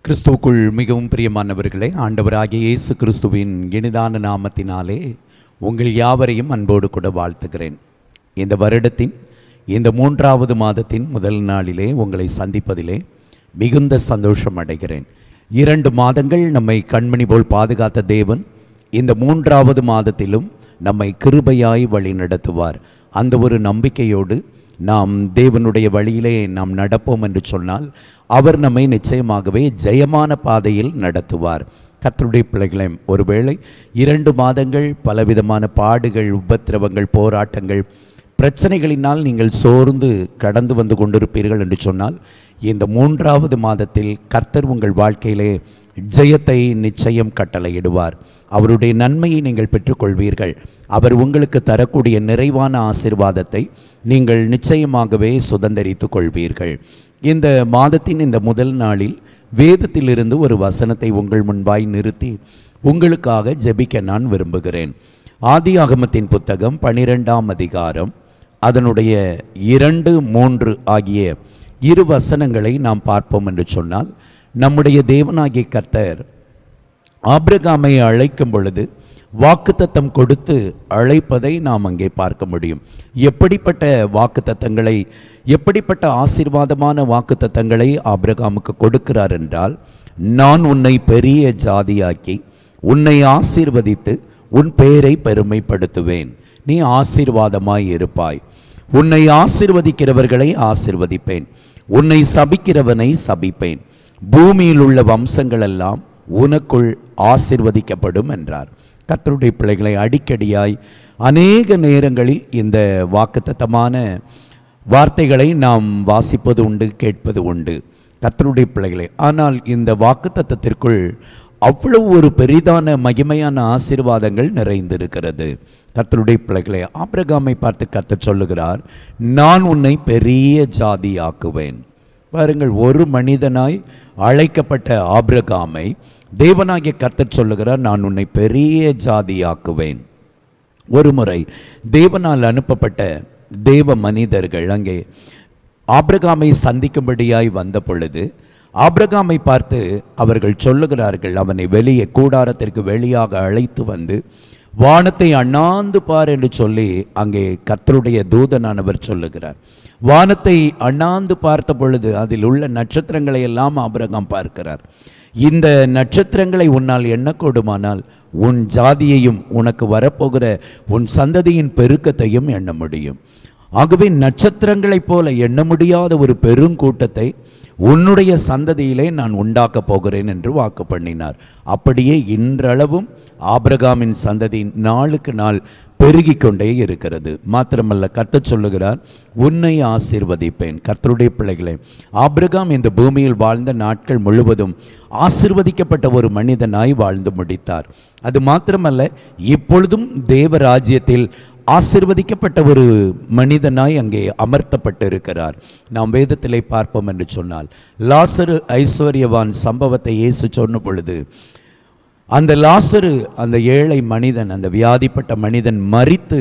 கிறிஸ்துவுக்குள் மிகவும் பிரியமானவர்களே, ஆண்டவராகிய இயேசு கிறிஸ்துவின் இனிதான நாமத்தினாலே உங்கள் யாவரையும் அன்போடு கூட வாழ்த்துகிறேன். இந்த வருடத்தின் இந்த 3வது மாதத்தின் முதல் நாளிலே உங்களை சந்திப்பதிலே மிகுந்த சந்தோஷம் அடைகிறேன். 2 மாதங்கள் நம்மை கண்மணி போல் பாதுகாத்த தேவன் இந்த 3வது மாதத்திலும் நம்மை கிருபையாய் வழி நடத்துவார். அந்த ஒரு நம்பிக்கையோடு நாம் தேவனுடைய வழியிலே நாம் நடப்போம் என்று சொன்னால் அவர் நம்மை நிச்சயமாகவே ஜெயமான பாதையில் நடத்துவார். கர்த்தருடைய பிள்ளைகளே, ஒருவேளை 2 மாதங்கள் பலவிதமான பாடுகள், உபத்திரவங்கள், போராட்டங்கள், பிரச்சனைகளினால் நீங்கள் சோர்ந்து கடந்து வந்து கொண்டிருப்பீர்கள் என்று சொன்னால் இந்த 3வது மாதத்தில் கர்த்தர் உங்கள் வாழ்க்கையிலே ஜெயத்தை நிச்சயம் கட்டளையிடுவார். அவருடைய நன்மையை நீங்கள் பெற்றுக்கொள்வீர்கள். அவர் உங்களுக்கு தரக்கூடிய நிறைவான ஆசீர்வாதத்தை நீங்கள் நிச்சயமாகவே சுதந்தரித்து கொள்வீர்கள். இந்த மாதத்தின் இந்த முதல் நாளில் வேதத்திலிருந்து ஒரு வசனத்தை உங்கள் முன்பாய் நிறுத்தி உங்களுக்காக ஜெபிக்க நான் விரும்புகிறேன். ஆதியாகமத்தின் புத்தகம் 12ஆம் அதிகாரம் அதனுடைய 2, 3 ஆகிய 2 வசனங்களை நாம் பார்ப்போம் என்று சொன்னால், நம்முடைய தேவனாகிய கர்த்தர் ஆபிரகாமை அழைக்கும் பொழுது வாக்குத்தத்தம் கொடுத்து அழைப்பதை நாம் அங்கே பார்க்க முடியும். எப்படிப்பட்ட வாக்குத்தத்தங்களை, எப்படிப்பட்ட ஆசீர்வாதமான வாக்குத்தத்தங்களை ஆபிரகாமுக்கு கொடுக்கிறார் என்றால், நான் உன்னை பெரிய ஜாதியாக்கி உன்னை ஆசீர்வதித்து உன் பெயரை பெருமைப்படுத்துவேன், நீ ஆசீர்வாதமாய் இருப்பாய், உன்னை ஆசீர்வதிக்கிறவர்களை ஆசீர்வதிப்பேன், உன்னை சபிக்கிறவனை சபிப்பேன், பூமியில் உள்ள வம்சங்கள் எல்லாம் உனக்குள் ஆசீர்வதிக்கப்படும் என்றார். கர்த்தருடைய பிள்ளைகளை, அடிக்கடியாய் அநேக நேரங்களில் இந்த வாக்குத்தத்தமான வார்த்தைகளை நாம் வாசிப்பது உண்டு, கேட்பது உண்டு கர்த்தருடைய பிள்ளைகளை. ஆனால் இந்த வாக்குத்தத்தத்திற்குள் அவ்வளவு ஒரு பெரிதான மகிமையான ஆசீர்வாதங்கள் நிறைந்திருக்கிறது. கர்த்தருடைய பிள்ளைகளை, ஆபிரகாமை பார்த்து கர்த்தர் சொல்லுகிறார், நான் உன்னை பெரிய ஜாதியாக்குவேன். பாருங்கள், ஒரு மனிதனாய் அழைக்கப்பட்ட ஆபிரகாமை தேவனாகிய கர்த்தர் சொல்லுகிறார், நான் உன்னை பெரிய ஜாதியாக்குவேன். ஒரு முறை தேவனால் அனுப்பப்பட்ட தேவ மனிதர்கள் அங்கே ஆபிரகாமை சந்திக்கும்படியாய் வந்த பொழுது ஆபிரகாமை பார்த்து அவர்கள் சொல்லுகிறார்கள், அவனை வெளியே கூடாரத்திற்கு வெளியாக அழைத்து வந்து வானத்தை அண்ணாந்து பார் என்று சொல்லி அங்கே கர்த்தருடைய தூதனானவர் சொல்லுகிறார். வானத்தை அண்ணாந்து பார்த்த பொழுது அதில் உள்ள நட்சத்திரங்களை எல்லாம் ஆபிரகாம் பார்க்கிறார். இந்த நட்சத்திரங்களை உன்னால் எண்ணக்கூடுமானால் உன் ஜாதியையும் உனக்கு வரப்போகிற உன் சந்ததியின் பெருக்கத்தையும் எண்ண முடியும். ஆகவே நட்சத்திரங்களைப் போல எண்ண முடியாத ஒரு பெருங்கூட்டத்தை உன்னுடைய சந்ததியிலே நான் உண்டாக்கப் போகிறேன் என்று வாக்கு பண்ணினார். அப்படியே இன்றளவும் ஆபிரகாமின் சந்ததி நாளுக்கு நாள் பெருகி கொண்டே இருக்கிறது. மாத்திரமல்ல, கர்த்தர் சொல்லுகிறார், உன்னை ஆசீர்வதிப்பேன். கர்த்தருடைய பிள்ளைகளே, ஆபிரகாம் இந்த பூமியில் வாழ்ந்த நாட்கள் முழுவதும் ஆசீர்வதிக்கப்பட்ட ஒரு மனிதனாய் வாழ்ந்து முடித்தார். அது மாத்திரமல்ல, இப்பொழுதும் தேவ ராஜ்யத்தில் ஆசீர்வதிக்கப்பட்ட ஒரு மனிதனாய் அங்கே அமர்த்தப்பட்டு இருக்கிறார். நாம் வேதத்திலே பார்ப்போம் என்று சொன்னால், லாசரு ஐஸ்வர்யவான் சம்பவத்தை இயேசு சொன்ன பொழுது அந்த லாசரு, அந்த ஏழை மனிதன், அந்த வியாதிப்பட்ட மனிதன் மரித்து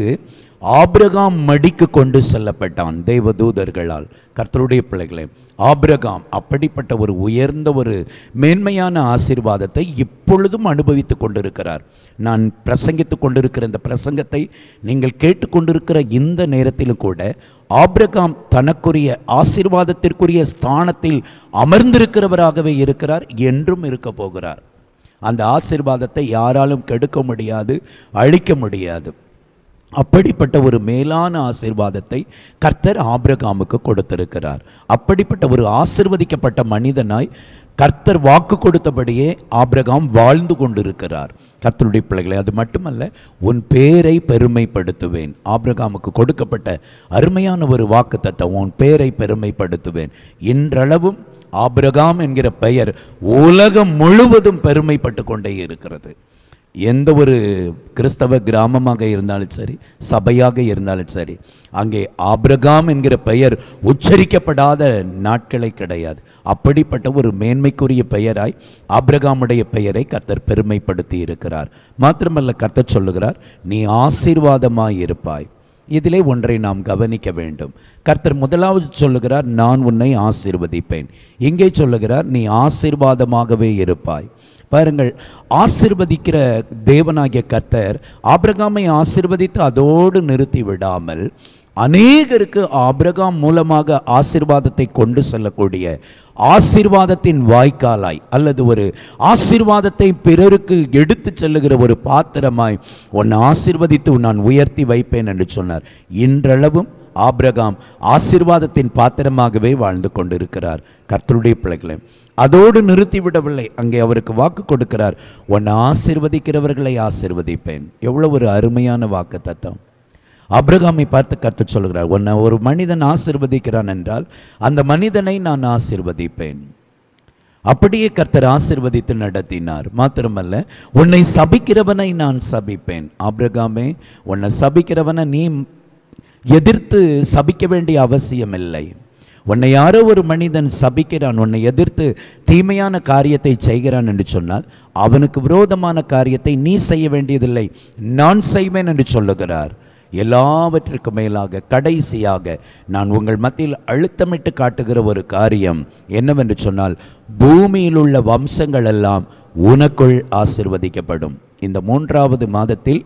ஆபிரகாம் மடிக்கு கொண்டு செல்லப்பட்டான் தேவதூதர்களால். கர்த்தருடைய பிள்ளைகளே, ஆபிரகாம் அப்படிப்பட்ட ஒரு உயர்ந்த ஒரு மேன்மையான ஆசீர்வாதத்தை இப்பொழுதும் அனுபவித்து கொண்டிருக்கிறார். நான் பிரசங்கித்து கொண்டிருக்கிற இந்த பிரசங்கத்தை நீங்கள் கேட்டுக்கொண்டிருக்கிற இந்த நேரத்திலும் கூட ஆபிரகாம் தனக்குரிய ஆசீர்வாதத்திற்குரிய ஸ்தானத்தில் அமர்ந்திருக்கிறவராகவே இருக்கிறார், என்றும் இருக்க போகிறார். அந்த ஆசீர்வாதத்தை யாராலும் கெடுக்க முடியாது, அழிக்க முடியாது. அப்படிப்பட்ட ஒரு மேலான ஆசீர்வாதத்தை கர்த்தர் ஆபிரகாமுக்கு கொடுத்திருக்கிறார். அப்படிப்பட்ட ஒரு ஆசீர்வதிக்கப்பட்ட மனிதனாய் கர்த்தர் வாக்கு கொடுத்தபடியே ஆபிரகாம் வாழ்ந்து கொண்டிருக்கிறார். கர்த்தருடைய பிள்ளைகளை, அது மட்டுமல்ல, உன் பேரை பெருமைப்படுத்துவேன். ஆபிரகாமுக்கு கொடுக்கப்பட்ட அருமையான ஒரு வாக்குத்தத்தம், உன் பேரை பெருமைப்படுத்துவேன். இன்றளவும் ஆபிரகாம் என்கிற பெயர் உலகம் முழுவதும் பெருமைப்பட்டு கொண்டே இருக்கிறது. எந்த ஒரு கிறிஸ்தவ கிராமமாக இருந்தாலும் சரி, சபையாக இருந்தாலும் சரி, அங்கே ஆபிரகாம் என்கிற பெயர் உச்சரிக்கப்படாத நாட்களே கிடையாது. அப்படிப்பட்ட ஒரு மேன்மைக்குரிய பெயராய் ஆபிரகாமுடைய பெயரை கர்த்தர் பெருமைப்படுத்தி இருக்கிறார். மாத்திரமல்ல, கர்த்தர் சொல்லுகிறார், நீ ஆசீர்வாதமாய் இருப்பாய், இதிலே ஒன்றை நாம் கவனிக்க வேண்டும். கர்த்தர் முதலாவது சொல்லுகிறார், நான் உன்னை ஆசீர்வதிப்பேன். இங்கே சொல்லுகிறார், நீ ஆசீர்வாதமாகவே இருப்பாய். பாருங்கள், ஆசீர்வதிக்கிற தேவனாகிய கர்த்தர் ஆபிரகாமை ஆசீர்வதித்து அதோடு நிறுத்தி விடாமல் அநேகருக்கு ஆபிரகாம் மூலமாக ஆசீர்வாதத்தை கொண்டு செல்லக்கூடிய ஆசீர்வாதத்தின் வாய்க்காலாய் அல்லது ஒரு ஆசீர்வாதத்தை பிறருக்கு எடுத்து செல்லுகிற ஒரு பாத்திரமாய் உன்னை ஆசீர்வதித்து நான் உயர்த்தி வைப்பேன் என்று சொன்னார். இன்றளவும் ஆபிரகாம் ஆசீர்வாதத்தின் பாத்திரமாகவே வாழ்ந்து கொண்டிருக்கிறார். கர்த்தருடைய பிள்ளைகளை அதோடு நிறுத்திவிடவில்லை, அங்கே அவருக்கு வாக்கு கொடுக்கிறார், உன்னை ஆசீர்வதிக்கிறவர்களை ஆசீர்வதிப்பேன். எவ்வளவு ஒரு அருமையான வாக்கு தத்தம். ஆபிரகாமை பார்த்து கர்த்தர் சொல்கிறார், உன்னை ஒரு மனிதன் ஆசீர்வதிக்கிறான் என்றால் அந்த மனிதனை நான் ஆசீர்வதிப்பேன். அப்படியே கர்த்தர் ஆசீர்வதித்து நடத்தினார். மாத்திரமல்ல, உன்னை சபிக்கிறவனை நான் சபிப்பேன். ஆபிரகாமே, உன்னை சபிக்கிறவனை நீ எதிர்த்து சபிக்க வேண்டிய அவசியம் இல்லை. உன்னை யாரோ ஒரு மனிதன் சபிக்கிறான், உன்னை எதிர்த்து தீமையான காரியத்தை செய்கிறான் என்று சொன்னால் அவனுக்கு விரோதமான காரியத்தை நீ செய்ய வேண்டியதில்லை, நான் செய்வேன் என்று சொல்லுகிறார். எல்லாவற்றிற்கு மேலாக கடைசியாக நான் உங்கள் மத்தியில் அழுத்தமிட்டு காட்டுகிற ஒரு காரியம் என்னவென்று சொன்னால், பூமியில் உள்ள வம்சங்கள் எல்லாம் உனக்குள் ஆசீர்வதிக்கப்படும். இந்த 3வது மாதத்தில்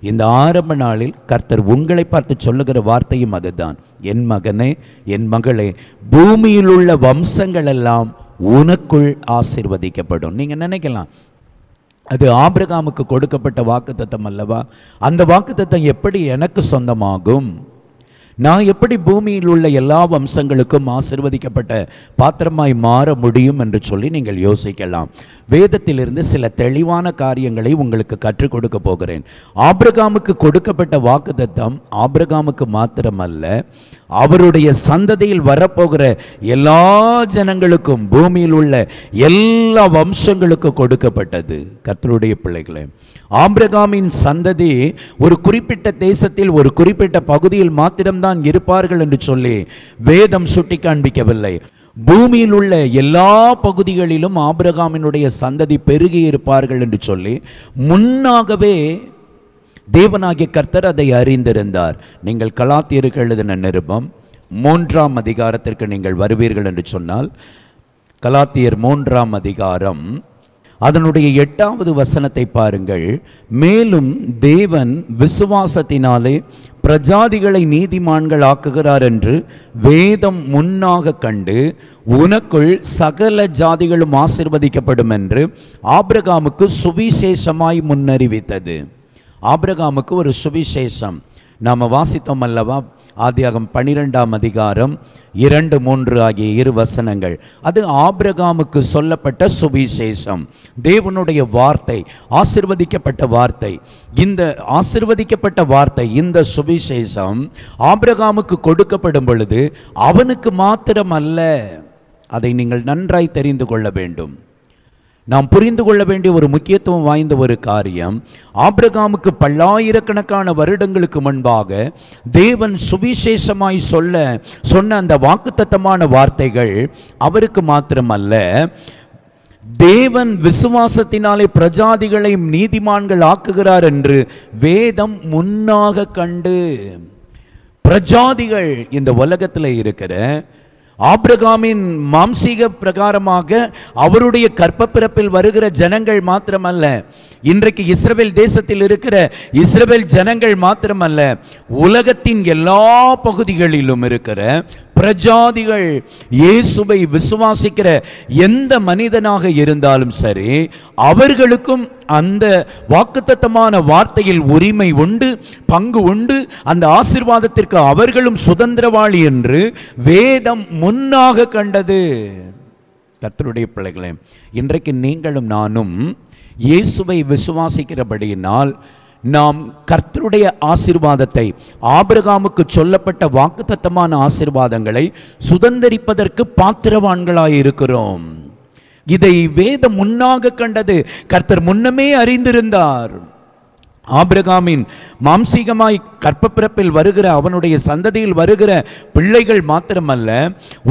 இந்த ஆரம்ப நாளில் கர்த்தர் உங்களை பார்த்து சொல்லுகிற வார்த்தையும் அதுதான், என் மகனே, என் மகளே, பூமியில் உள்ள வம்சங்கள் எல்லாம் உனக்குள் ஆசீர்வதிக்கப்படும். நீங்கள் நினைக்கலாம், அது ஆபிரகாமுக்கு கொடுக்கப்பட்ட வாக்குத்தத்தம் அல்லவா? அந்த வாக்குத்தத்தம் எப்படி எனக்கு சொந்தமாகும்? நான் எப்படி பூமியில் உள்ள எல்லா வம்சங்களுக்கும் ஆசீர்வதிக்கப்பட்ட பாத்திரமாய் மாற முடியும் என்று சொல்லி நீங்கள் யோசிக்கலாம். வேதத்திலிருந்து சில தெளிவான காரியங்களை உங்களுக்கு கற்றுக் கொடுக்க போகிறேன். ஆபிரகாமுக்கு கொடுக்கப்பட்ட வாக்குத்தத்தம் ஆபிரகாமுக்கு மாத்திரமல்ல, அவருடைய சந்ததியில் வரப்போகிற எல்லா ஜனங்களுக்கும், பூமியில் உள்ள எல்லா வம்சங்களுக்கும் கொடுக்கப்பட்டது. கர்த்தருடைய பிள்ளைகளே, ஆபிரகாமின் சந்ததி ஒரு குறிப்பிட்ட தேசத்தில் ஒரு குறிப்பிட்ட பகுதியில் மாத்திரம்தான் இருப்பார்கள் என்று சொல்லி வேதம் சுட்டி காண்பிக்கவில்லை. பூமியில் உள்ள எல்லா பகுதிகளிலும் ஆபிரகாமினுடைய சந்ததி பெருகி இருப்பார்கள் என்று சொல்லி முன்னாகவே தேவனாகிய கர்த்தர் அதை அறிந்திருந்தார். நீங்கள் கலாத்தியருக்கு எழுதின நிருபம் 3ஆம் அதிகாரத்திற்கு நீங்கள் வருவீர்கள் என்று சொன்னால், கலாத்தியர் 3ஆம் அதிகாரம் அதனுடைய 8வது வசனத்தை பாருங்கள். மேலும் தேவன் விசுவாசத்தினாலே பிரஜாதிகளை நீதிமான்கள் ஆக்குகிறார் என்று வேதம் முன்னாக கண்டு உனக்குள் சகல ஜாதிகளும் ஆசீர்வதிக்கப்படும் என்று ஆபிரகாமுக்கு சுவிசேஷமாய் முன்னறிவித்தது. ஆபிரகாமுக்கு ஒரு சுவிசேஷம் நாம் வாசித்தோம் அல்லவா? ஆதியாகமம் 12ஆம் அதிகாரம் 2, 3 ஆகிய 2 வசனங்கள். அது ஆபிரகாமுக்கு சொல்லப்பட்ட சுவிசேஷம், தேவனுடைய வார்த்தை, ஆசீர்வதிக்கப்பட்ட வார்த்தை. இந்த ஆசீர்வதிக்கப்பட்ட வார்த்தை, இந்த சுவிசேஷம் ஆபிரகாமுக்கு கொடுக்கப்படும் பொழுது அவனுக்கு மாத்திரமல்ல, அதை நீங்கள் நன்றாய் தெரிந்து கொள்ள வேண்டும். நாம் புரிந்து கொள்ள வேண்டிய ஒரு முக்கியத்துவம் வாய்ந்த ஒரு காரியம், ஆபிரகாமுக்கு பல்லாயிரக்கணக்கான வருடங்களுக்கு முன்பாக தேவன் சுவிசேஷமாய் சொன்ன அந்த வாக்குத்தத்தமான வார்த்தைகள் அவருக்கு மாத்திரமல்ல, தேவன் விசுவாசத்தினாலே பிரஜாதிகளை நீதிமான்கள் ஆக்குகிறார் என்று வேதம் முன்னாக கண்டு, பிரஜாதிகள் இந்த உலகத்தில் இருக்கிற ஆபிரகாமின் மாம்சீக பிரகாரமாக அவருடைய கற்பப்பிறப்பில் வருகிற ஜனங்கள் மாத்திரமல்ல, இன்றைக்கு இஸ்ரவேல் தேசத்தில் இருக்கிற இஸ்ரவேல் ஜனங்கள் மாத்திரமல்ல, உலகத்தின் எல்லா பகுதிகளிலும் இருக்கிற பிரஜாதிகள், இயேசுவை விசுவாசிக்கிற எந்த மனிதனாக இருந்தாலும் சரி, அவர்களுக்கும் அந்த வாக்குத்தத்தமான வார்த்தையில் உரிமை உண்டு, பங்கு உண்டு. அந்த ஆசீர்வாதத்திற்கு அவர்களும் சுதந்திரவாளி என்று வேதம் முன்னாக கண்டது. கர்த்தருடைய பிள்ளைகளே, இன்றைக்கு நீங்களும் நானும் இயேசுவை விசுவாசிக்கிறபடியினால் நாம் கர்த்தருடைய ஆசீர்வாதத்தை, ஆபிரகாமுக்கு சொல்லப்பட்ட வாக்குத்தத்தமான ஆசீர்வாதங்களை சுதந்தரிப்பதற்கு பாத்திரவான்களாய் இருக்கிறோம். இதை வேதம் முன்னாக கண்டது. கர்த்தர் முன்னமே அறிந்திருந்தார். ஆபிரகாமின் மாம்சீகமாய் கற்பப்பிறப்பில் வருகிற அவனுடைய சந்ததியில் வருகிற பிள்ளைகள் மாத்திரமல்ல,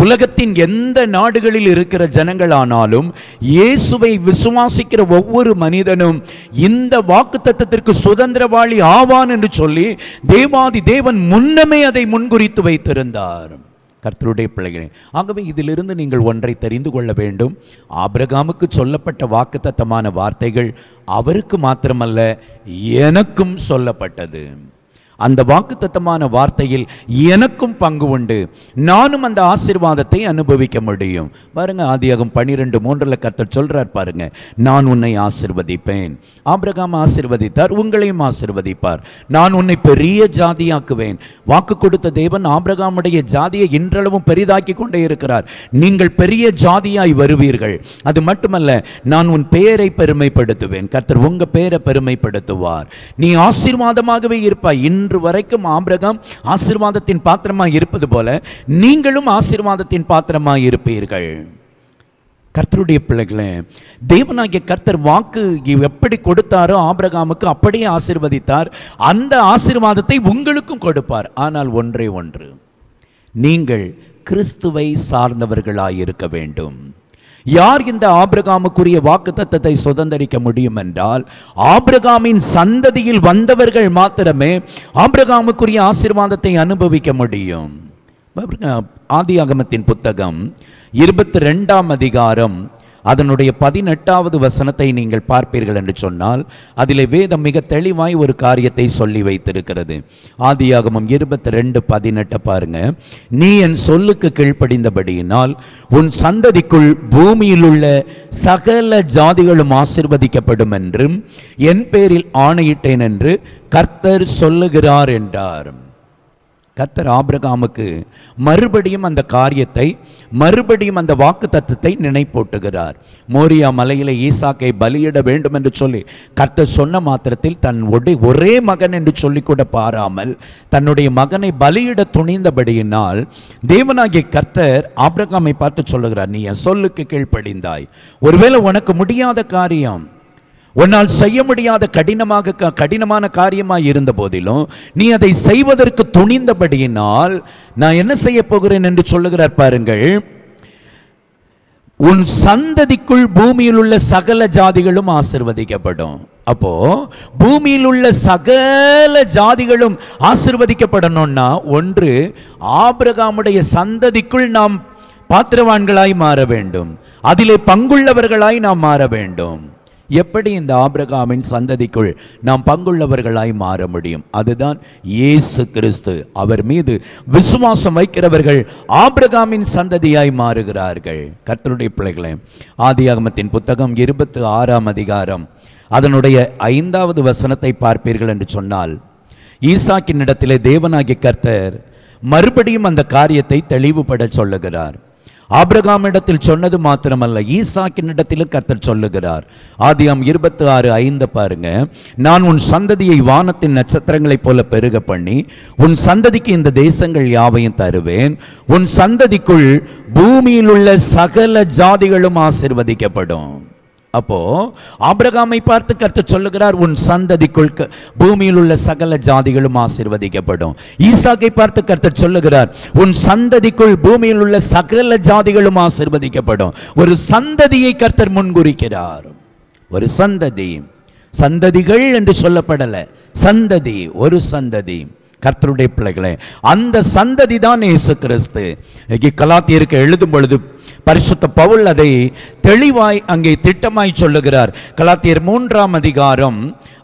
உலகத்தின் எந்த நாடுகளில் இருக்கிற ஜனங்களானாலும் இயேசுவை விசுவாசிக்கிற ஒவ்வொரு மனிதனும் இந்த வாக்குத்தத்தத்திற்கு சுதந்திரவாளி ஆவான் என்று சொல்லி தேவாதி தேவன் முன்னமே அதை முன்குறித்து வைத்திருந்தார். கர்த்தருடைய பிள்ளைகளே, ஆகவே இதிலிருந்து நீங்கள் ஒன்றை தெரிந்து கொள்ள வேண்டும். ஆபிரகாமுக்கு சொல்லப்பட்ட வாக்குத்தத்தமான வார்த்தைகள் அவருக்கு மாத்திரமல்ல, எனக்கும் சொல்லப்பட்டது. அந்த வாக்குத்தத்தமான வார்த்தையில் எனக்கும் பங்கு உண்டு. நானும் அந்த ஆசீர்வாதத்தை அனுபவிக்க முடியும். பாருங்க, ஆதியாகமம் 12:3 கர்த்தர் சொல்றார் பாருங்க, நான் உன்னை ஆசீர்வதிப்பேன். ஆபிரகாம் ஆசீர்வதித்தார், உங்களையும் ஆசீர்வதிப்பார். நான் உன்னை பெரிய ஜாதியாக்குவேன். வாக்கு கொடுத்த தேவன் ஆபிரகாமுடைய ஜாதியை இன்றளவும் பெரிதாக்கி கொண்டே இருக்கிறார். நீங்கள் பெரிய ஜாதியாய் வருவீர்கள். அது மட்டுமல்ல, நான் உன் பெயரை பெருமைப்படுத்துவேன். கர்த்தர் உங்க பெயரை பெருமைப்படுத்துவார். நீ ஆசீர்வாதமாகவே இருப்பாய். இன்று வரைக்கும் ஆபிரகாம் ஆசீர்வாதத்தின் பாத்திரமாய் இருப்பது போல நீங்களும் ஆசீர்வாதத்தின் பாத்திரமாய் இருப்பீர்கள். கர்த்தருடைய பிள்ளைகளே, தேவனாகிய கர்த்தர் வாக்கு எப்படி கொடுத்தாரோ ஆபிரகாமுக்கு அப்படியே ஆசீர்வதித்தார். அந்த ஆசீர்வாதத்தை உங்களுக்கும் கொடுப்பார். ஆனால் ஒன்றே ஒன்று, நீங்கள் கிறிஸ்துவை சார்ந்தவர்களாய் இருக்க வேண்டும். யார் இந்த ஆபிரகாமுக்குரிய வாக்குத்தத்தத்தை சுதந்தரிக்க முடியும் என்றால், ஆபிரகாமின் சந்ததியில் வந்தவர்கள் மாத்திரமே ஆபிரகாமுக்குரிய ஆசீர்வாதத்தை அனுபவிக்க முடியும். ஆதியாகமத்தின் புத்தகம் 22ஆம் அதிகாரம் அதனுடைய 18வது வசனத்தை நீங்கள் பார்ப்பீர்கள் என்று சொன்னால், அதிலே வேதம் மிக தெளிவாய் ஒரு காரியத்தை சொல்லி வைத்திருக்கிறது. ஆதியாகமம் 22:18 பாருங்க. நீ என் சொல்லுக்கு கீழ்ப்படிந்தபடியினால் உன் சந்ததிக்குள் பூமியில் உள்ள சகல ஜாதிகளும் ஆசீர்வதிக்கப்படும் என்றும் என் பேரில் ஆணையிட்டேன் என்று கர்த்தர் சொல்லுகிறார் என்றார். கர்த்தர் ஆபிரகாமுக்கு மறுபடியும் அந்த காரியத்தை, மறுபடியும் அந்த வாக்கு தத்தத்தை நினைப்பூட்டுகிறார். மோரியா மலையில ஈசாக்கை பலியிட வேண்டும் என்று சொல்லி கர்த்தர் சொன்ன மாத்திரத்தில் தன் ஒரே மகன் என்று சொல்லி கூட பாராமல் தன்னுடைய மகனை பலியிட துணிந்தபடியினால் தேவனாகிய கர்த்தர் ஆபிரகாமை பார்த்து சொல்லுகிறார், நீ என் சொல்லுக்கு கீழ்ப்படிந்தாய். ஒருவேளை உனக்கு முடியாத காரியம், உன்னால் செய்ய முடியாத கடினமான காரியமாய் இருந்த போதிலும் நீ அதை செய்வதற்கு துணிந்தபடியினால் நான் என்ன செய்ய போகிறேன் என்று சொல்லுகிறார் பாருங்கள். உன் சந்ததிக்குள் பூமியில் உள்ள சகல ஜாதிகளும் ஆசீர்வதிக்கப்படும். அப்போ பூமியில் உள்ள சகல ஜாதிகளும் ஆசீர்வதிக்கப்படணும்னா, ஒன்று, ஆபிரகாமுடைய சந்ததிக்குள் நாம் பாத்திரவான்களாய் மாற வேண்டும். அதிலே பங்குள்ளவர்களாய் நாம் மாற வேண்டும். எப்படி இந்த ஆபிரகாமின் சந்ததிக்குள் நாம் பங்குள்ளவர்களாய் மாற முடியும்? அதுதான் இயேசு கிறிஸ்து. அவர் மீது விசுவாசம் வைக்கிறவர்கள் ஆபிரகாமின் சந்ததியாய் மாறுகிறார்கள். கர்த்தருடைய பிள்ளைகளே, ஆதியாகமத்தின் புத்தகம் 26ஆம் அதிகாரம் அதனுடைய 5வது வசனத்தை பார்ப்பீர்கள் என்று சொன்னால், ஈசாக்கின் இடத்திலே தேவனாகிய கர்த்தர் மறுபடியும் அந்த காரியத்தை தெளிவுபட சொல்லுகிறார். ஆபிரகாமிடத்தில் சொன்னது மாத்திரமல்ல, ஈசாக்கின் இடத்திலும் கர்த்தர் சொல்லுகிறார். ஆதியாகமம் 26:5 பாருங்க. நான் உன் சந்ததியை வானத்தின் நட்சத்திரங்களைப் போல பெருக பண்ணி உன் சந்ததிக்கு இந்த தேசங்கள் யாவையும் தருவேன். உன் சந்ததிக்குள் பூமியில் உள்ள சகல ஜாதிகளும் ஆசீர்வதிக்கப்படும். அப்போ ஆபிரகாமை பார்த்து கர்த்தர் சொல்லுகிறார், உன் சந்ததிக்குள் பூமியில் உள்ள சகல ஜாதிகளும் ஆசீர்வதிக்கப்படும். ஈசாக்கை பார்த்து கர்த்தர் சொல்லுகிறார், உன் சந்ததிக்குள் பூமியில் உள்ள சகல ஜாதிகளும் ஆசீர்வதிக்கப்படும். ஒரு சந்ததியை கர்த்தர் முன்குறிக்கிறார். ஒரு சந்ததி, சந்ததிகள் என்று சொல்லப்படல, சந்ததி, ஒரு சந்ததி. கர்த்தருடைய பிள்ளைகளே, அந்த சந்ததி தான் இயேசு கிறிஸ்து. கலாத்தியருக்கு எழுதும் பொழுது பரிசுத்த பவுல் அதை தெளிவாய் அங்கே திட்டமாய் சொல்லுகிறார். கலாத்தியர் 3ஆம் அதிகாரம்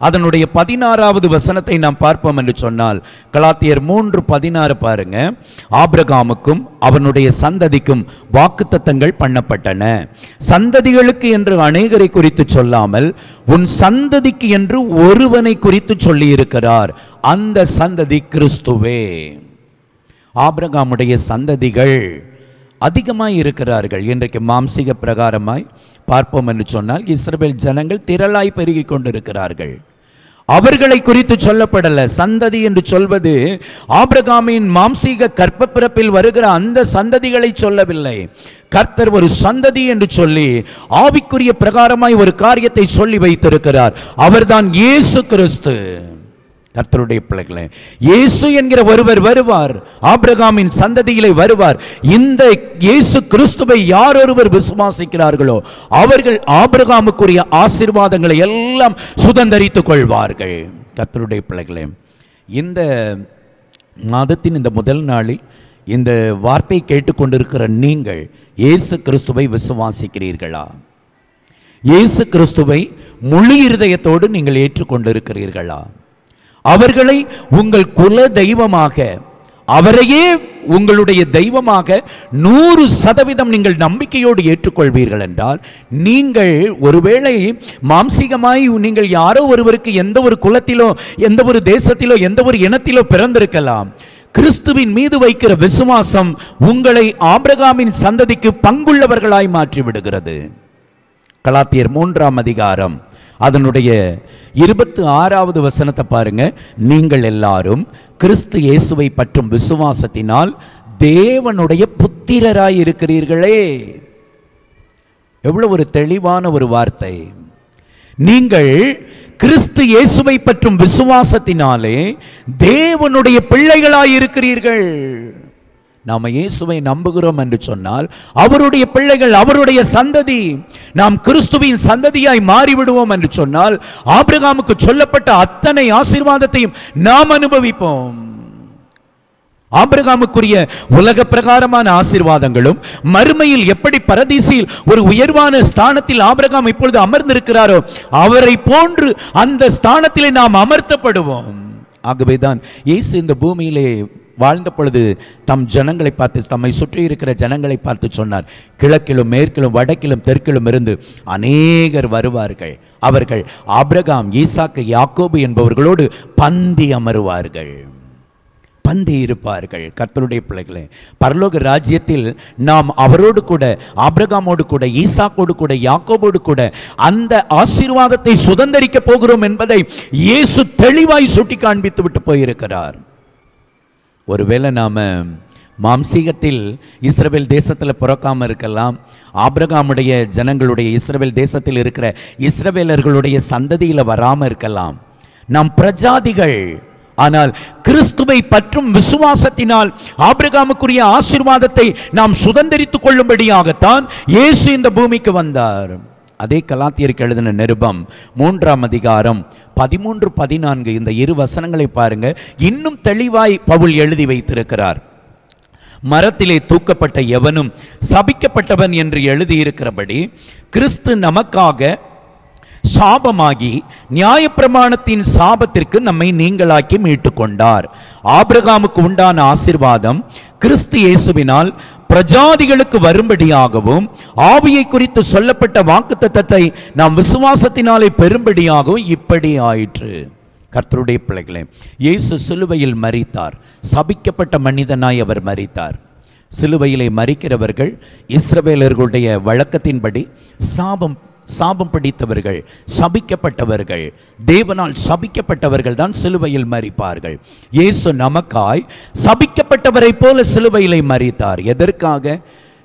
அதனுடைய 16வது வசனத்தை நாம் பார்ப்போம் என்று சொன்னால், கலாத்தியர் 3:16 பாருங்க. ஆபிரகாமுக்கும் அவனுடைய சந்ததிக்கும் வாக்குத்தத்தங்கள் பண்ணப்பட்டன. சந்ததிகளுக்கு என்று அநேகரை குறித்து சொல்லாமல் உன் சந்ததிக்கு என்று ஒருவனை குறித்து சொல்லி இருக்கிறார். அந்த சந்ததி கிறிஸ்துவே. ஆபிரகாமுடைய சந்ததிகள் அதிகமாய் இருக்கிறார்கள். இன்றைக்கு மாம்சீக பிரகாரமாய் பார்ப்போம் என்று சொன்னால், இஸ்ரவேல் ஜனங்கள் திரளாய் பெருகி கொண்டிருக்கிறார்கள். அவர்களை குறித்து சொல்லப்படல. சந்ததி என்று சொல்வது ஆபிரகாமின் மாம்சீக கற்ப பிறப்பில் வருகிற அந்த சந்ததிகளை சொல்லவில்லை. கர்த்தர் ஒரு சந்ததி என்று சொல்லி ஆவிக்குரிய பிரகாரமாய் ஒரு காரியத்தை சொல்லி வைத்திருக்கிறார். அவர்தான் இயேசு கிறிஸ்து. கர்த்தருடைய பிள்ளைகளே, இயேசு என்கிற ஒருவர் வருவார், ஆபிரகாமின் சந்ததியிலே வருவார். இந்த இயேசு கிறிஸ்துவை யார் ஒருவர் விசுவாசிக்கிறார்களோ அவர்கள் ஆபிரகாமுக்குரிய ஆசீர்வாதங்களை எல்லாம் சுதந்தரித்துக் கொள்வார்கள். கர்த்தருடைய பிள்ளைகளே, இந்த மாதத்தின் இந்த முதல் நாளில் இந்த வார்த்தை கேட்டுக்கொண்டிருக்கிற நீங்கள் இயேசு கிறிஸ்துவை விசுவாசிக்கிறீர்களா? இயேசு கிறிஸ்துவை முழு இருதயத்தோடு நீங்கள் ஏற்றுக்கொண்டிருக்கிறீர்களா? அவர்களை உங்கள் குல தெய்வமாக, அவரையே உங்களுடைய தெய்வமாக 100% நீங்கள் நம்பிக்கையோடு ஏற்றுக்கொள்வீர்கள் என்றால், நீங்கள் ஒருவேளை மாம்சீகமாய் நீங்கள் யாரோ ஒருவருக்கு எந்த ஒரு குலத்திலோ, எந்த ஒரு தேசத்திலோ, எந்த ஒரு இனத்திலோ பிறந்திருக்கலாம். கிறிஸ்துவின் மீது வைக்கிற விசுவாசம் உங்களை ஆபிரகாமின் சந்ததிக்கு பங்குள்ளவர்களாய் மாற்றி விடுகிறது. கலாத்தியர் 3ஆம் அதிகாரம் அதனுடைய 26வது வசனத்தை பாருங்க. நீங்கள் எல்லாரும் கிறிஸ்து இயேசுவை பற்றும் விசுவாசத்தினால் தேவனுடைய புத்திரராய் இருக்கிறீர்களே. எவ்வளவு ஒரு தெளிவான ஒரு வார்த்தை. நீங்கள் கிறிஸ்து இயேசுவை பற்றும் விசுவாசத்தினாலே தேவனுடைய பிள்ளைகளாய் இருக்கிறீர்கள். நாம் இயேசுவை நம்புகிறோம் என்று சொன்னால் அவருடைய பிள்ளைகள், அவருடைய சந்ததி. நாம் கிறிஸ்துவின் சந்ததியாய் மாறிவிடுவோம் என்று சொன்னால் ஆபிரகாமுக்கு சொல்லப்பட்ட அத்தனை ஆசீர்வாதத்தையும் நாம் அனுபவிப்போம். ஆபிரகாமுக்குரிய உலக பிரகாரமான ஆசீர்வாதங்களும் மறுமையில் எப்படி பரதீசில் ஒரு உயர்வான ஸ்தானத்தில் ஆபிரகாம் இப்பொழுது அமர்ந்திருக்கிறாரோ அவரை போன்று அந்த ஸ்தானத்திலே நாம் அமர்த்தப்படுவோம். ஆகவேதான் இயேசு இந்த பூமியிலே வாழ்ந்த பொழுது தம் ஜனங்களை பார்த்து, தம்மை சுற்றி இருக்கிற ஜனங்களை பார்த்து சொன்னார், கிழக்கிலும் மேற்கிலும் வடக்கிலும் தெற்கிலும் இருந்து அநேகர் வருவார்கள். அவர்கள் ஆபிரகாம், ஈசாக்கு, யாக்கோபு என்பவர்களோடு பந்தி அமருவார்கள், பந்தி இருப்பார்கள். கர்த்தருடைய பிள்ளைகளே, பரலோக ராஜ்யத்தில் நாம் அவரோடு கூட, ஆபிரகாமோடு கூட, ஈசாக்கோடு கூட, யாக்கோபோடு கூட அந்த ஆசீர்வாதத்தை சுதந்தரிக்க போகிறோம் என்பதை இயேசு தெளிவாய் சுட்டி காண்பித்து விட்டு போயிருக்கிறார். ஒருவேளை நாம் மாம்சீகத்தில் இஸ்ரவேல் தேசத்தில் பிறக்காமல் இருக்கலாம். ஆபிரகாமுடைய ஜனங்களுடைய இஸ்ரவேல் தேசத்தில் இருக்கிற இஸ்ரவேலர்களுடைய சந்ததியில் வராமல் இருக்கலாம். நாம் பிரஜாதிகள். ஆனால் கிறிஸ்துவை பற்றும் விசுவாசத்தினால் ஆபிரகாமுக்குரிய ஆசீர்வாதத்தை நாம் சுதந்தரித்துக் கொள்ளும்படியாகத்தான் இயேசு இந்த பூமிக்கு வந்தார். அதே கலாத்தியருக்கு எழுதின நிருபம் 3ஆம் அதிகாரம் 13, 14 இந்த இரு வசனங்களை பாருங்க. இன்னும் தெளிவாய் பவுல் எழுதி வைத்திருக்கிறார். மரத்திலே தூக்கப்பட்ட எவனும் சபிக்கப்பட்டவன் என்று எழுதியிருக்கிறபடி கிறிஸ்து நமக்காக சாபமாகி நியாயப்பிரமாணத்தின் சாபத்திற்கு நம்மை நீங்களாக்கி மீட்டு கொண்டார். ஆபிரகாமுக்கு உண்டான ஆசீர்வாதம் கிறிஸ்து இயேசுவினால் பிரஜாதிகளுக்கு வரும்படியாகவும் ஆவியை குறித்து சொல்லப்பட்ட வாக்குத்தத்தத்தை நாம் விசுவாசத்தினாலே பெரும்படியாகவும் இப்படி ஆயிற்று. கர்த்தருடைய பிள்ளைகளே, இயேசு சிலுவையில் மரித்தார். சபிக்கப்பட்ட மனிதனாய் அவர் மரித்தார். சிலுவையிலே மரிக்கிறவர்கள் இஸ்ரவேலர்களுடைய வழக்கத்தின்படி சாபம் பிடித்தவர்கள், சபிக்கப்பட்டவர்கள், தேவனால் சபிக்கப்பட்டவர்கள் தான் சிலுவையில் மரிப்பார்கள். இயேசு நமக்காய் சபிக்கப்பட்டவரை போல சிலுவையிலே மரித்தார். எதற்காக?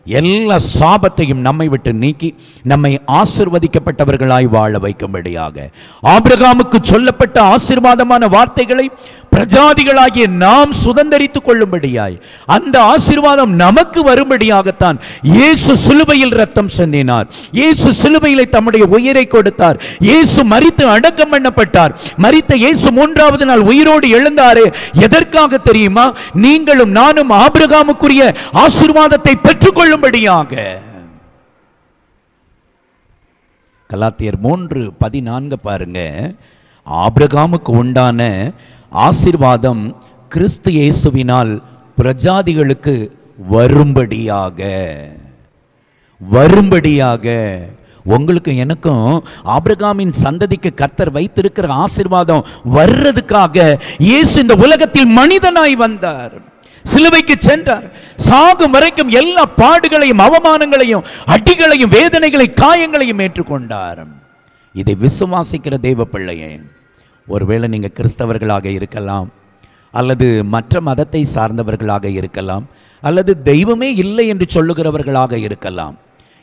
எல்லா சாபத்தையும் நம்மை விட்டு நீக்கி நம்மை ஆசீர்வதிக்கப்பட்டவர்களாய் வாழ வைக்கும்படியாக. ஆபிரகாமுக்கு சொல்லப்பட்ட ஆசீர்வாதமான வார்த்தைகளை பிரஜாதிகளாகிய நாம் சுதந்தரித்துக் கொள்ளும்படியாய், அந்த ஆசீர்வாதம் நமக்கு வரும்படியாகத்தான் இயேசு சிலுவையில் ரத்தம் சிந்தினார். இயேசு சிலுவையிலே தம்முடைய உயிரை கொடுத்தார். இயேசு மரித்து அடக்கம் பண்ணப்பட்டார். மரித்த இயேசு 3வது நாள் உயிரோடு எழுந்தாரே. எதற்காக தெரியுமா? நீங்களும் நானும் ஆபிரகாமுக்குரிய ஆசீர்வாதத்தை பெற்றுக்கொள்ளும்படியாக. கலாத்தியர் 3:14 பாருங்க. ஆபிரகாமுக்கு உண்டான ஆசீர்வாதம் கிறிஸ்து இயேசுவினால் பிரஜாதிகளுக்கு வரும்படியாக. உங்களுக்கு எனக்கும் ஆபிரகாமின் சந்ததிக்கு கர்த்தர் வைத்திருக்கிற ஆசீர்வாதம் வர்றதுக்காக இயேசு இந்த உலகத்தில் மனிதனாய் வந்தார். சிலுவைக்கு சென்றார். சாகும் வரைக்கும் எல்லா பாடுகளையும் அவமானங்களையும் அடிகளையும் வேதனைகளை காயங்களையும் ஏற்றுக்கொண்டார். இதை விசுவாசிக்கிற தேவ பிள்ளையே, ஒருவேளை நீங்கள் கிறிஸ்தவர்களாக இருக்கலாம், அல்லது மற்ற மதத்தை சார்ந்தவர்களாக இருக்கலாம், அல்லது தெய்வமே இல்லை என்று சொல்லுகிறவர்களாக இருக்கலாம்.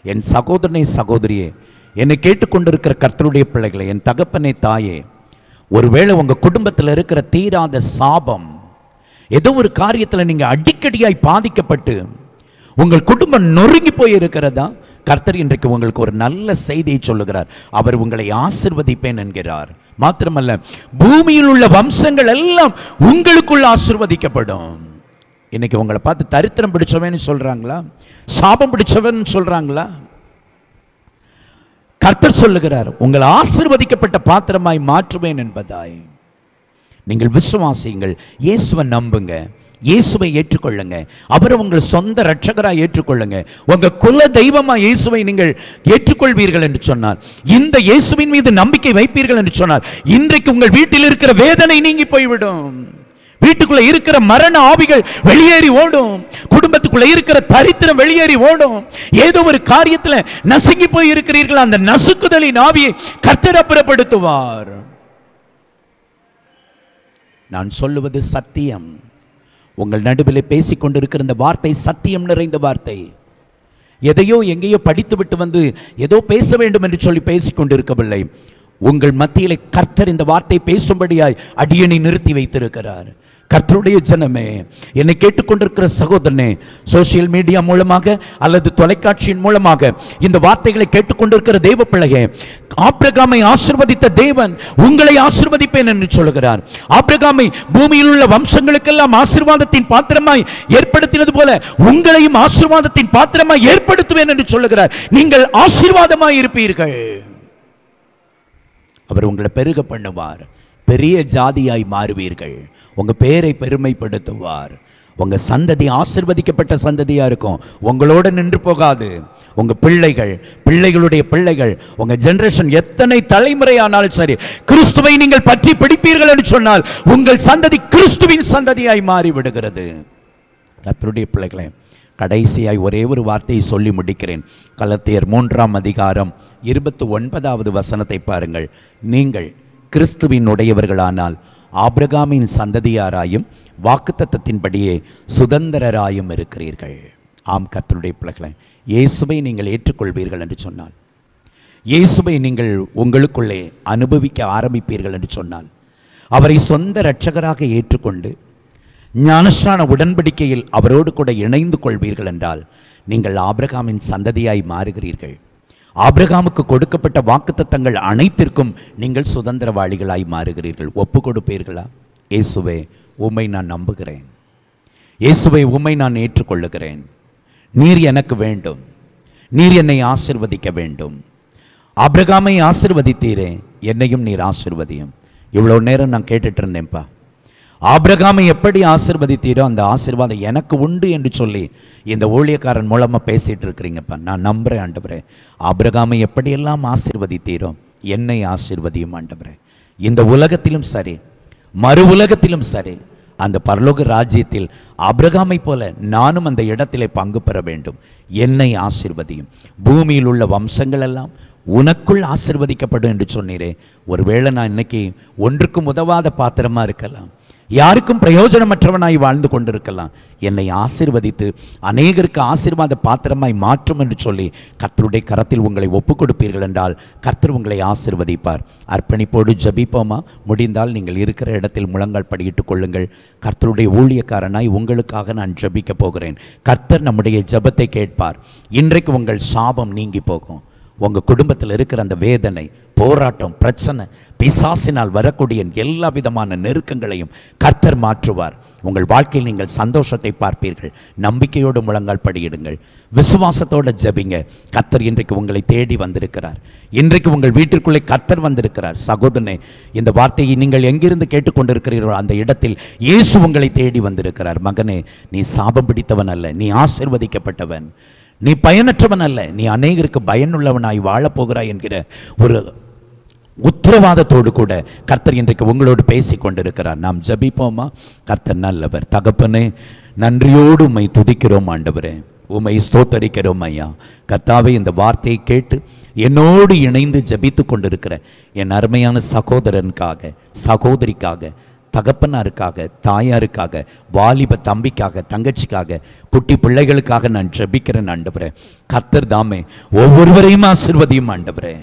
என் சகோதரனே, சகோதரியே, என்னை கேட்டுக்கொண்டிருக்கிற கர்த்தருடைய பிள்ளைகளை, என் தகப்பனே, தாயே, ஒருவேளை உங்கள் குடும்பத்தில் இருக்கிற தீராத சாபம், ஏதோ ஒரு காரியத்தில் நீங்கள் அடிக்கடியாய் பாதிக்கப்பட்டு உங்கள் குடும்பம் நொறுங்கி போய் இருக்கிறதா? கர்த்தர் இன்றைக்கு உங்களுக்கு ஒரு நல்ல செய்தியை சொல்லுகிறார். அவர் உங்களை ஆசீர்வதிப்பேன் என்கிறார். மாத்திரமல்ல, பூமியில் உள்ள வம்சங்கள் எல்லாம் உங்களுக்குள்ள ஆசீர்வதிக்கப்படும். இன்னைக்கு உங்களை பார்த்து தரித்திரம் பிடிச்சவன் சொல்றாங்களா? சாபம் பிடிச்சவன் சொல்றாங்களா? கர்த்தர் சொல்லுகிறார், உங்களை ஆசீர்வதிக்கப்பட்ட பாத்திரமாய் மாற்றுவேன் என்பதாய். நீங்கள் விசுவாசியுங்கள், இயேசுவை நம்புங்க, இயேசுவை ஏற்றுக்கொள்ளுங்க, அவரை உங்கள் சொந்த இரட்சகராக ஏற்றுக்கொள்ளுங்க. உங்க குல தெய்வமா இயேசுவை நீங்கள் ஏற்றுக்கொள்வீர்கள் என்று சொன்னார், இந்த இயேசுவின் மீது நம்பிக்கை வைப்பீர்கள் என்று சொன்னார், இன்றைக்கு உங்கள் வீட்டில் இருக்கிற வேதனை நீங்கி போய்விடும். வீட்டுக்குள்ள இருக்கிற மரண ஆவிகள் வெளியேறி ஓடும். குடும்பத்துக்குள்ள இருக்கிற தரித்திரம் வெளியேறி ஓடும். ஏதோ ஒரு காரியத்தில் நசுங்கி போய் இருக்கிறீர்கள், அந்த நசுக்குதலின் ஆவியை கர்த்தர் அப்புறப்படுத்துவார். நான் சொல்லுவது சத்தியம். உங்கள் நடுவில் பேசிக் கொண்டிருக்கிற இந்த வார்த்தை சத்தியம் நிறைந்த வார்த்தை. எதையோ எங்கேயோ படித்து விட்டு வந்து ஏதோ பேச வேண்டும் என்று சொல்லி பேசிக் கொண்டிருக்கவில்லை. உங்கள் மத்தியிலே கர்த்தர் இந்த வார்த்தை பேசும்படியாய் அடியனை நிறுத்தி வைத்திருக்கிறார். கர்த்தருடைய ஜனமே, என்னை கேட்டுக்கொண்டிருக்கிற சகோதரனே, சோசியல் மீடியா மூலமாக அல்லது தொலைக்காட்சியின் மூலமாக இந்த வார்த்தைகளை கேட்டுக்கொண்டிருக்கிற தேவ பிள்ளையே, ஆபிரகாமை ஆசீர்வதித்த தேவன் உங்களை ஆசீர்வதிப்பேன் என்று சொல்லுகிறார். ஆபிரகாமை பூமியில் உள்ள வம்சங்களுக்கெல்லாம் ஆசீர்வாதத்தின் பாத்திரமாய் ஏற்படுத்தினது போல உங்களையும் ஆசீர்வாதத்தின் பாத்திரமாய் ஏற்படுத்துவேன் என்று சொல்லுகிறார். நீங்கள் ஆசீர்வாதமாய் இருப்பீர்கள். அவர் உங்களை பெருக பண்ணுவார். பெரிய ஜாதியாய் மாறுவீர்கள். உங்க பேரை பெருமைப்படுத்துவார். உங்க சந்ததி ஆசீர்வதிக்கப்பட்ட சந்ததியா இருக்கும். உங்களோட நின்று போகாது. உங்க பிள்ளைகள், பிள்ளைகளுடைய பிள்ளைகள், உங்க ஜெனரேஷன் எத்தனை தலைமுறையானாலும் சரி, கிறிஸ்துவை நீங்கள் பற்றி பிடிப்பீர்கள் என்று சொன்னால் உங்கள் சந்ததி கிறிஸ்துவின் சந்ததியாய் மாறி விடுகிறது. கர்த்தருடைய பிள்ளைகளே, கடைசியாய் ஒரே ஒரு வார்த்தையை சொல்லி முடிக்கிறேன். கலத்தியர் 3ஆம் அதிகாரம் 29வது வசனத்தை பாருங்கள். நீங்கள் கிறிஸ்துவின் உடையவர்களானால் ஆபிரகாமின் சந்ததியாராயும் வாக்குத்தத்தத்தின்படியே சுதந்திரராயும் இருக்கிறீர்கள். ஆம் கர்த்தருடைய பிள்ளைகளே, இயேசுவை நீங்கள் ஏற்றுக்கொள்வீர்கள் என்று சொன்னால், இயேசுவை நீங்கள் உங்களுக்குள்ளே அனுபவிக்க ஆரம்பிப்பீர்கள் என்று சொன்னால், அவரை சொந்த இரட்சகராக ஏற்றுக்கொண்டு ஞானஸ்நான உடன்படிக்கையில் அவரோடு கூட இணைந்து கொள்வீர்கள் என்றால் நீங்கள் ஆபிரகாமின் சந்ததியாய் மாறுகிறீர்கள். ஆபிரகாமுக்கு கொடுக்கப்பட்ட வாக்குத்தத்தங்கள் அனைத்திற்கும் நீங்கள் சுதந்திரவாளிகளாய் மாறுகிறீர்கள். ஒப்பு கொடுப்பீர்களா? இயேசுவே, உம்மை நான் நம்புகிறேன். இயேசுவை, உம்மை நான் ஏற்றுக்கொள்ளுகிறேன். நீர் எனக்கு வேண்டும். நீர் என்னை ஆசீர்வதிக்க வேண்டும். ஆபிரகாமை ஆசீர்வதித்தீரே, என்னையும் நீர் ஆசீர்வதியும். இவ்வளோ நேரம் நான் கேட்டுட்டு இருந்தேன்ப்பா. ஆபிரகாமை எப்படி ஆசீர்வதித்தீரோ அந்த ஆசீர்வாதம் எனக்கு உண்டு என்று சொல்லி இந்த ஊழியக்காரன் மூலமாக பேசிகிட்டு இருக்கிறீங்கப்பா. நான் நம்புகிறேன் ஆண்டவரே, ஆபிரகாமை எப்படியெல்லாம் ஆசீர்வதித்தீரோ என்னை ஆசீர்வதியும் ஆண்டவரே. இந்த உலகத்திலும் சரி, மறு உலகத்திலும் சரி, அந்த பரலோக ராஜ்யத்தில் ஆபிரகாமை போல நானும் அந்த இடத்திலே பங்கு பெற வேண்டும். என்னை ஆசீர்வதியும். பூமியில் உள்ள வம்சங்கள் எல்லாம் உனக்குள் ஆசீர்வதிக்கப்படும் என்று சொன்னீரே. ஒருவேளை நான் இன்னைக்கு ஒன்றுக்கும் உதவாத பாத்திரமா இருக்கலாம், யாருக்கும் பிரயோஜனமற்றவனாய் வாழ்ந்து கொண்டிருக்கலாம். என்னை ஆசீர்வதித்து அநேகருக்கு ஆசீர்வாத பாத்திரமாய் மாற்றும் என்று சொல்லி கர்த்தருடைய கரத்தில் உங்களை ஒப்புக் கொடுப்பீர்கள் என்றால் கர்த்தர் உங்களை ஆசீர்வதிப்பார். அர்ப்பணிப்போடு ஜபிப்போமா? முடிந்தால் நீங்கள் இருக்கிற இடத்தில் முழங்கால் படியிட்டுக் கொள்ளுங்கள். கர்த்தருடைய ஊழியக்காரனாய் உங்களுக்காக நான் ஜபிக்க போகிறேன். கர்த்தர் நம்முடைய ஜபத்தை கேட்பார். இன்றைக்கு உங்கள் சாபம் நீங்கி போகும். உங்கள் குடும்பத்தில் இருக்கிற அந்த வேதனை, போராட்டம், பிரச்சனை, பிசாசினால் வரக்கூடிய எல்லா விதமான நெருக்கங்களையும் கர்த்தர் மாற்றுவார். உங்கள் வாழ்க்கையில் நீங்கள் சந்தோஷத்தை பார்ப்பீர்கள். நம்பிக்கையோடு முழங்கால் படியிடுங்கள். விசுவாசத்தோடு ஜபிங்க. கர்த்தர் இன்றைக்கு உங்களை தேடி வந்திருக்கிறார். இன்றைக்கு உங்கள் வீட்டிற்குள்ளே கர்த்தர் வந்திருக்கிறார். சகோதரனே, இந்த வார்த்தையை நீங்கள் எங்கிருந்து கேட்டுக்கொண்டிருக்கிறீர்களோ அந்த இடத்தில் இயேசு உங்களை தேடி வந்திருக்கிறார். மகனே, நீ சாபம் பிடித்தவன் அல்ல, நீ ஆசீர்வதிக்கப்பட்டவன். நீ பயனற்றவன் அல்ல, நீ அநேகருக்கு பயனுள்ளவனாய் வாழப்போகிறாய் என்கிற ஒரு உத்தரவாதத்தோடு கூட கர்த்தர் இன்றைக்கு உங்களோடு பேசி கொண்டிருக்கிறார். நாம் ஜபிப்போமா? கர்த்தர் நல்லவர். தகப்பனே, நன்றியோடு உம்மை துதிக்கிறோம் ஆண்டவரே. உம்மை ஸ்தோத்தரிக்கிறோம் ஐயா. கர்த்தாவே, இந்த வார்த்தையை கேட்டு என்னோடு இணைந்து ஜெபித்து கொண்டிருக்கிற என் அருமையான சகோதரனுக்காக, சகோதரிக்காக, தகப்பனாருக்காக, தாயாருக்காக, வாலிப தம்பிக்காக, தங்கச்சிக்காக, குட்டி பிள்ளைகளுக்காக நான் ஜெபிக்கிறேன் ஆண்டவரே. கர்த்தர் தாமே ஒவ்வொருவரையும் ஆசீர்வதியும் ஆண்டவரே.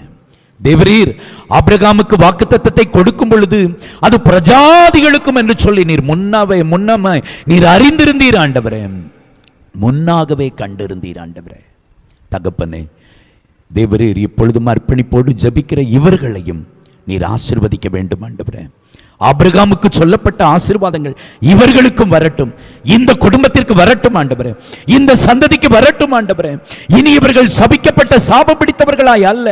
தேவரீர் ஆபிரகாமுக்கு வாக்குத்தத்தத்தை கொடுக்கும் பொழுது அது பிரஜாதிகளுக்கும் என்று சொல்லி நீர் முன்னமே நீர் அறிந்திருந்தீர் ஆண்டவரே, முன்னாகவே கண்டிருந்தீர் ஆண்டவரே. தகப்பனே, தேவரீர் இப்பொழுதும் அர்ப்பணிப்போடு ஜபிக்கிற இவர்களையும் நீர் ஆசீர்வதிக்க வேண்டும் ஆண்டவரே. ஆபிரகாமுக்கு சொல்லப்பட்ட ஆசீர்வாதங்கள் இவர்களுக்கும் வரட்டும், இந்த குடும்பத்திற்கு வரட்டும் ஆண்டவரே, இந்த சந்ததிக்கு வரட்டும் ஆண்டவரே. இனி இவர்கள் சபிக்கப்பட்ட சாபம் பிடித்தவர்களாய் அல்ல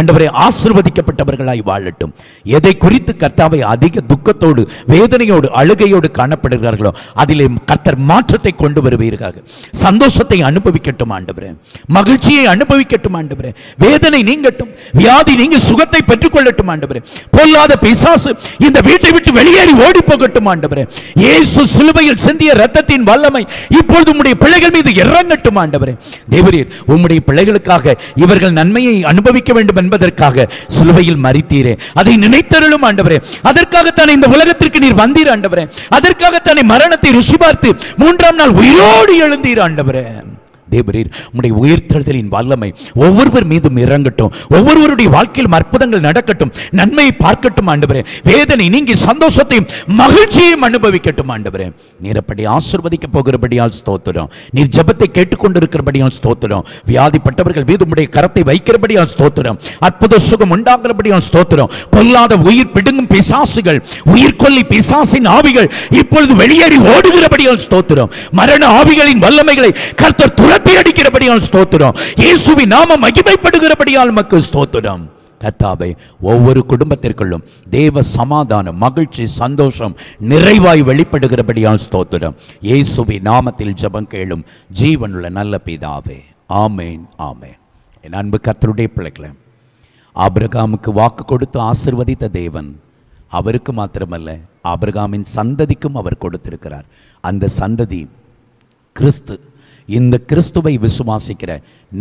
ஆண்டவரே, ஆசீர்வதிக்கப்பட்டவர்களாய் வாழட்டும். எதை குறித்து கர்த்தாவை அதிக துக்கத்தோடு, வேதனையோடு, அழுகையோடு காணப்படுகிறார்களோ அதிலே கர்த்தர் மாற்றத்தை கொண்டு வருவீர்கள். சந்தோஷத்தை அனுபவிக்கட்டும் ஆண்டவரே, மகிழ்ச்சியை அனுபவிக்கட்டும் ஆண்டவரே. வேதனை நீங்கட்டும், வியாதி நீங்க சுகத்தை பெற்றுக்கொள்ளட்டும் ஆண்டவரே. பொல்லாத பிசாசு இந்த வீட்டை விட்டு வெளியேறி ஓடி போகட்டும் ஆண்டவரே. இயேசு சிலுவையில் சிந்திய இரத்தத்தின் வல்லமை இப்பொழுது உம்முடைய பிள்ளைகள் மீது இறங்கட்டும் ஆண்டவரே. தேவரீர் உம்முடைய பிள்ளைகளுக்காக இவர்கள் நன்மையை அனுபவிக்க வேண்டும் என்பதற்காக சிலுவையில் மரித்தீரே, அதை நினைத்தருளும் ஆண்டவரே. அதற்காகத்தானே இந்த உலகத்திற்கு நீர் வந்தீர் ஆண்டவரே. அதற்காகத்தானே மரணத்தை ருசி பார்த்து 3ஆம் நாள் உயிரோடு எழுந்தீர் ஆண்டவரே. தேவரீர் உம்முடைய உயிர்த்தெழுதலின் வல்லமை ஒவ்வொருவர் மீதும் இறங்கட்டும், ஒவ்வொருவருடைய வாழ்க்கையில் அற்புதங்கள் நடக்கட்டும், நன்மையை பார்க்கட்டும் ஆண்டவரே. வேதனை நீங்கி சந்தோஷத்தையும் மகிழ்ச்சியையும் அனுபவிக்கட்டும் ஆண்டவரே. நீர் அப்படி ஆசீர்வதிக்க போகிறபடியால் ஸ்தோத்திரம். நீர் ஜெபத்தை கேட்டுக்கொண்டிருக்கிறபடியால் ஸ்தோத்திரம். வியாதிப்பட்டவர்கள் மீது உம்முடைய கரத்தை வைக்கிறபடியால் ஸ்தோத்திரம். அற்புத சுகம் உண்டாகிறபடியால் ஸ்தோத்திரம். கொல்லாத உயிர் பிடுங்கும் பிசாசுகள், உயிர் கொல்லி பிசாசின் ஆவிகள் இப்பொழுது வெளியேறி ஓடுகிறபடியால் ஸ்தோத்திரம். மரண ஆவிகளின் வல்லமைகளை கர்த்தர் துரத்தி அடிக்கிறபடியால் ஸ்தோத்திரம். இயேசுவின் நாமம் மகிமைப்படுகிறபடியால் உமக்கு ஸ்தோத்திரம். கர்த்தாவே, ஒவ்வொரு குடும்பத்திற்குள்ளும் தேவ சமாதானம், மகிழ்ச்சி, சந்தோஷம் நிறைவாய் வெளிப்படுகிறபடியால் ஸ்தோத்திரம். இயேசுவின் நாமத்தில் ஜெபம் கேளும் ஜீவனுள்ள நல்ல பிதாவே, ஆமேன், ஆமேன். என் அன்பு கர்த்தருடைய பிள்ளைகளே, ஆபிரகாமுக்கு வாக்கு கொடுத்து ஆசீர்வதித்த தேவன் அவருக்கு மாத்திரமல்ல, ஆபிரகாமின் சந்ததிக்கும் அவர் கொடுத்திருக்கிறார். அந்த சந்ததி கிறிஸ்து. இந்த கிறிஸ்துவை விசுவாசிக்கிற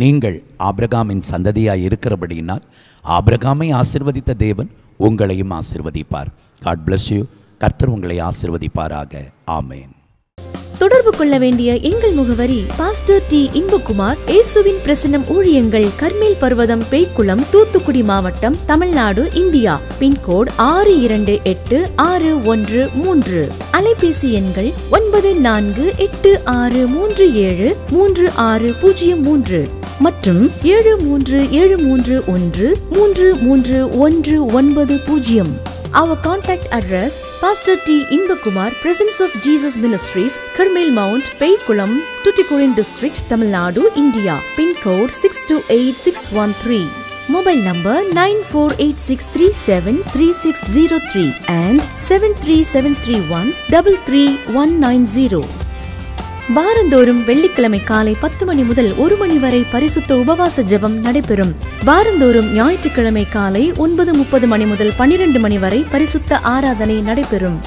நீங்கள் ஆபிரகாமின் சந்ததியாய் இருக்கிறபடியினால் ஆபிரகாமை ஆசீர்வதித்த தேவன் உங்களையும் ஆசீர்வதிப்பார். God bless you. கர்த்தர் உங்களை ஆசீர்வதிப்பாராக. ஆமேன். தொடர்பு கொள்ள வேண்டிய எங்கள் முகவரி: பாஸ்டர் டி. இன்பகுமார், இயேசுவின் பிரசன்னம் ஊழியங்கள், கர்மேல் பர்வதம், பேய்க்குளம், தூத்துக்குடி மாவட்டம், தமிழ்நாடு, இந்தியா. பின்கோடு 628613. அலைபேசி எண்கள் 9486373603 மற்றும் 7373133190. Our contact address: Pastor T. Inbakumar, Presence of Jesus Ministries, Karmel Mount, Peikulam, Tuticorin District, Tamil Nadu, India. Pin code 628613. Mobile number 9486373603 and 73731 வாரந்தோறும் வெள்ளிக்கிழமை காலை 10 மணி முதல் 1 மணி வரை பரிசுத்த உபவாச ஜெபம் நடைபெறும். வாரந்தோறும் ஞாயிற்றுக்கிழமை காலை 9:30 மணி முதல் 12 மணி வரை பரிசுத்த ஆராதனை நடைபெறும்.